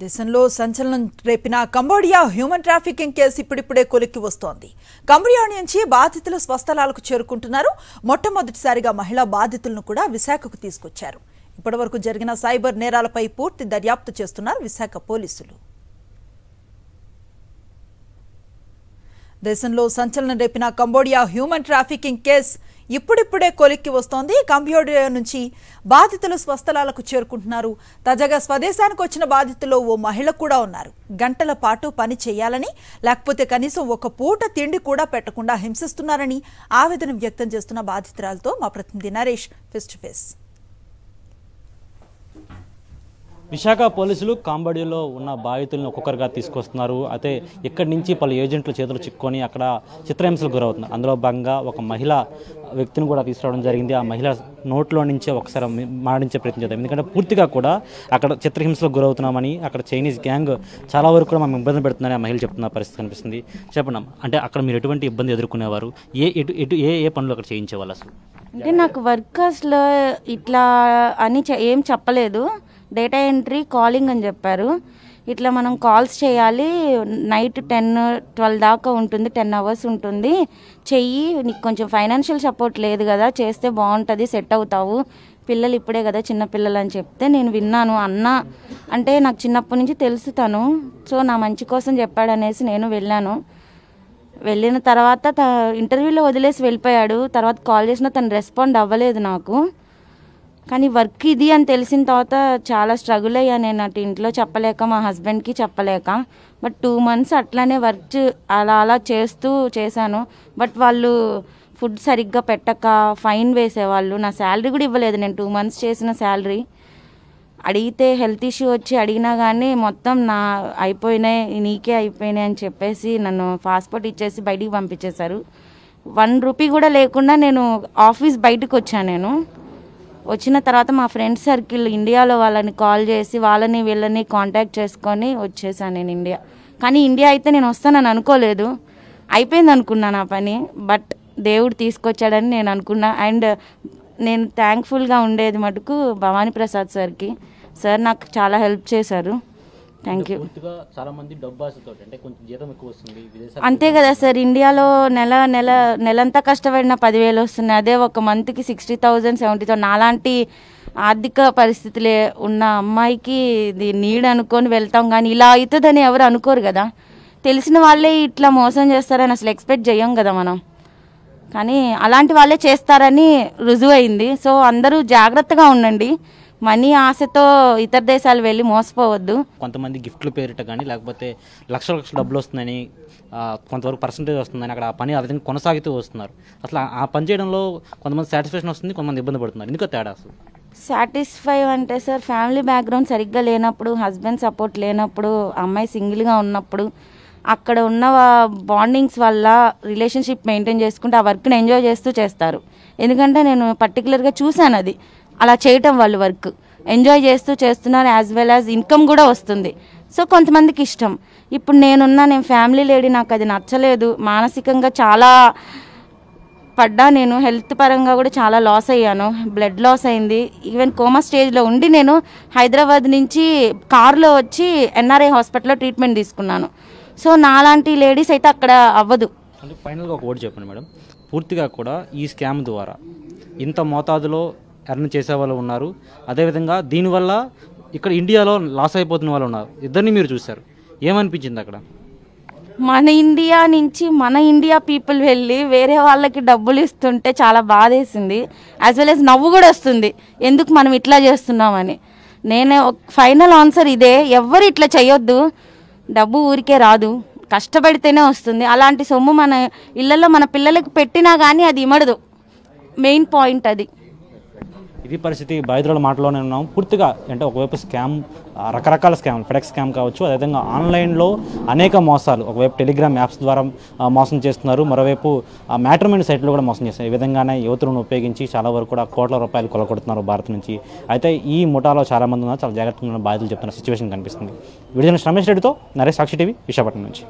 దేశంలో సంచలనం రేపిన Cambodia human trafficking case ఇప్పుడిప్పుడే కొలిక్కి వస్తోంది. కంబోడియా నుంచి బాధితులు స్వస్థలాలకు చేరుకుంటున్నారు. మొట్టమొదటిసారిగా మహిళా బాధితులను కూడా విశాఖకు తీసుకొచ్చారు. ఇప్పటివరకు జరిగిన సైబర్ నేరాలపై పూర్తి దర్యాప్తు చేస్తున్నారు విశాఖ పోలీసులు. దేశంలో సంచలనం రేపిన కంబోడియా హ్యూమన్ ట్రాఫికింగ్ కేసు ఇప్పుడిప్పుడే కొలిక్కి వస్తోంది. కంబోడియా నుంచి బాధితులు స్వస్థలాలకు చేరుకుంటున్నారు. తాజాగా స్వదేశానికి వచ్చిన బాధితుల్లో ఓ మహిళ కూడా ఉన్నారు. గంటల పాటు పని చేయాలని, లేకపోతే కనీసం ఒక పూట తిండి కూడా పెట్టకుండా హింసిస్తున్నారని ఆవేదన వ్యక్తం చేస్తున్న బాధితురాలతో మా ప్రతినిధి Naresh face to face. Visakha పోలీసులు కంబోడియాలో ఉన్న బాధితులను ఒక్కొక్కరుగా తీసుకొస్తున్నారు. అయితే ఇక్కడి నుంచి పలు ఏజెంట్ల చేతులు చిక్కుకొని అక్కడ చిత్రహింసలకు గురవుతున్నారు. అందులో భాగంగా ఒక మహిళా వ్యక్తిని కూడా తీసుకురావడం జరిగింది. ఆ మహిళ నోట్లో నుంచే ఒకసారి మాడించే ప్రయత్నం చేద్దాం. ఎందుకంటే పూర్తిగా కూడా అక్కడ చిత్రహింసలకు గురవుతున్నామని, అక్కడ చైనీస్ గ్యాంగ్ చాలా వరకు కూడా మేము ఇబ్బంది పెడుతుందని ఆ మహిళ చెప్తున్న పరిస్థితి కనిపిస్తుంది. చెప్పండి, అంటే అక్కడ మీరు ఎటువంటి ఇబ్బంది ఎదుర్కొనేవారు? ఏ పనులు అక్కడ చేయించేవాళ్ళు? అసలు అంటే నాకు వర్కర్స్లో ఇట్లా అని ఏం చెప్పలేదు. డేటా ఎంట్రీ, కాలింగ్ అని చెప్పారు. ఇట్లా మనం కాల్స్ చేయాలి, నైట్ 10-12 దాకా ఉంటుంది, 10 అవర్స్ ఉంటుంది, చెయ్యి, నీకు కొంచెం ఫైనాన్షియల్ సపోర్ట్ లేదు కదా, చేస్తే బాగుంటుంది, సెట్ అవుతావు, పిల్లలు ఇప్పుడే కదా చిన్న పిల్లలు అని చెప్తే నేను విన్నాను. అన్న అంటే నాకు చిన్నప్పటి నుంచి తెలుసు తను, సో నా మంచి కోసం చెప్పాడనేసి నేను వెళ్ళాను. వెళ్ళిన తర్వాత ఇంటర్వ్యూలో వదిలేసి వెళ్ళిపోయాడు. తర్వాత కాల్ చేసినా తను రెస్పాండ్ అవ్వలేదు నాకు. కానీ వర్క్ ఇది అని తెలిసిన తర్వాత చాలా స్ట్రగుల్ అయ్యా నేను. అటు ఇంట్లో చెప్పలేక, మా హస్బెండ్కి చెప్పలేక. బట్ 2 months అట్లానే వర్క్ అలా చేశాను. బట్ వాళ్ళు ఫుడ్ సరిగ్గా పెట్టక ఫైన్ వేసేవాళ్ళు. నా శాలరీ కూడా ఇవ్వలేదు. నేను 2 months చేసిన శాలరీ అడిగితే హెల్త్ ఇష్యూ వచ్చి అడిగినా కానీ మొత్తం అయిపోయినాయి, నీకే అయిపోయినాయి అని చెప్పేసి నన్ను పాస్పోర్ట్ ఇచ్చేసి బయటికి పంపించేశారు. 1 రూపీ కూడా లేకుండా నేను ఆఫీస్ బయటకు వచ్చాను. వచ్చిన తర్వాత మా ఫ్రెండ్స్ సర్కిల్ ఇండియాలో వాళ్ళని కాల్ చేసి వాళ్ళని వీళ్ళని కాంటాక్ట్ చేసుకొని వచ్చేసాను నేను ఇండియా. కానీ ఇండియా అయితే నేను వస్తానని అనుకోలేదు. అయిపోయింది అనుకున్నా నా పని. బట్ దేవుడు తీసుకొచ్చాడని నేను అనుకున్నా. అండ్ నేను థ్యాంక్ఫుల్గా ఉండేది మటుకు భవానీ ప్రసాద్ సార్కి. సార్ నాకు చాలా హెల్ప్ చేశారు. Thank you. అంతే కదా సార్, ఇండియాలో నెలంతా కష్టపడిన 10,000 వస్తున్నాయి. అదే ఒక మంత్కి 60,000, 70,000. నాలాంటి ఆర్థిక పరిస్థితులే ఉన్న అమ్మాయికి ఇది నీడ్ అనుకొని వెళ్తాం. కానీ ఇలా అవుతుందని ఎవరు అనుకోరు కదా. తెలిసిన వాళ్ళే ఇట్లా మోసం చేస్తారని అసలు ఎక్స్పెక్ట్ చేయం కదా మనం. కానీ అలాంటి వాళ్ళే చేస్తారని రుజువు అయింది. సో అందరూ జాగ్రత్తగా ఉండండి. మనీ ఆశతో ఇతర దేశాలు వెళ్ళి మోసపోవద్దు. కొంతమంది గిఫ్ట్లు పేరిట కానీ, లేకపోతే లక్షల డబ్బులు వస్తుందని, కొంతవరకు పర్సంటేజ్ వస్తుందని అక్కడ ఆ పని ఆ విధంగా కొనసాగుతూ వస్తున్నారు. అసలు ఆ పని చేయడంలో కొంతమంది సాటిస్ఫాక్షన్ వస్తుంది, కొంతమంది ఇబ్బంది పడుతున్నారు. ఎందుకో తేడా అసలు? సాటిస్ఫై అంటే సార్, ఫ్యామిలీ బ్యాక్గ్రౌండ్ సరిగ్గా లేనప్పుడు, హస్బెండ్ సపోర్ట్ లేనప్పుడు, అమ్మాయి సింగిల్గా ఉన్నప్పుడు, అక్కడ ఉన్న బాండింగ్స్ వల్ల రిలేషన్షిప్ మెయింటైన్ చేసుకుంటూ ఆ వర్క్ని ఎంజాయ్ చేస్తూ చేస్తారు. ఎందుకంటే నేను పర్టికులర్గా చూశాను అది అలా చేయటం. వాళ్ళు వర్క్ ఎంజాయ్ చేస్తూ చేస్తున్నారు, యాజ్ వెల్ యాజ్ ఇన్కమ్ కూడా వస్తుంది. సో కొంతమందికి ఇష్టం. ఇప్పుడు నేను ఫ్యామిలీ లేడీ, నాకు అది నచ్చలేదు. మానసికంగా చాలా పడ్డా నేను. హెల్త్ పరంగా కూడా చాలా లాస్ అయ్యాను. బ్లడ్ లాస్ అయింది. ఈవెన్ కోమా స్టేజ్లో ఉండి నేను హైదరాబాద్ నుంచి కారులో వచ్చి ఎన్ఆర్ఐ హాస్పిటల్లో ట్రీట్మెంట్ తీసుకున్నాను. సో నాలాంటి లేడీస్ అయితే అక్కడ అవ్వదు. అంటే ఫైనల్గా ఒక ఓటు చెప్పండి మేడం, పూర్తిగా కూడా ఈ స్కామ్ ద్వారా ఇంత మోతాదులో ఎర్న్ చేసేవాళ్ళు ఉన్నారు, అదేవిధంగా దీనివల్ల ఇక్కడ ఇండియాలో లాస్ అయిపోతున్న వాళ్ళు ఉన్నారు. ఇద్దరిని మీరు చూశారు, ఏమనిపించింది అక్కడ? మన ఇండియా నుంచి మన ఇండియా పీపుల్ వెళ్ళి వేరే వాళ్ళకి డబ్బులు ఇస్తుంటే చాలా బాధేసింది. యాజ్ వెల్ యాజ్ నవ్వు కూడా వస్తుంది, ఎందుకు మనం ఇట్లా చేస్తున్నామని. నేను ఫైనల్ ఆన్సర్ ఇదే, ఎవ్వరు ఇట్లా చేయొద్దు. డబ్బు ఊరికే రాదు, కష్టపడితేనే వస్తుంది. అలాంటి సొమ్ము మన ఇళ్లలో మన పిల్లలకి పెట్టినా కానీ అది ఇమడదు. మెయిన్ పాయింట్ అది. ఇది పరిస్థితి. బాధితుల మాటలోనే ఉన్నాం. పూర్తిగా అంటే ఒకవైపు స్కామ్, రకరకాల స్కామ్, ఫెడెక్స్ స్కామ్ కావచ్చు, అదేవిధంగా ఆన్లైన్లో అనేక మోసాలు. ఒకవైపు టెలిగ్రామ్ యాప్స్ ద్వారా మోసం చేస్తున్నారు, మరోవైపు మ్యాట్రిమోనీ సైట్లో కూడా మోసం చేస్తున్నారు. ఈ విధంగానే యువతులను ఉపయోగించి చాలా వరకు కూడా కోట్ల రూపాయలు కొలగొడుతున్నారు భారత్ నుంచి. అయితే ఈ ముఠాలో చాలామంది ఉన్నారు. చాలా జాగ్రత్తగా బాధితులు చెప్తున్న సిచ్యువేషన్ కనిపిస్తుంది. వీడియో రమేష్ రెడ్డితో నరేష్, సాక్షి టీవీ, విశాఖపట్నం నుంచి.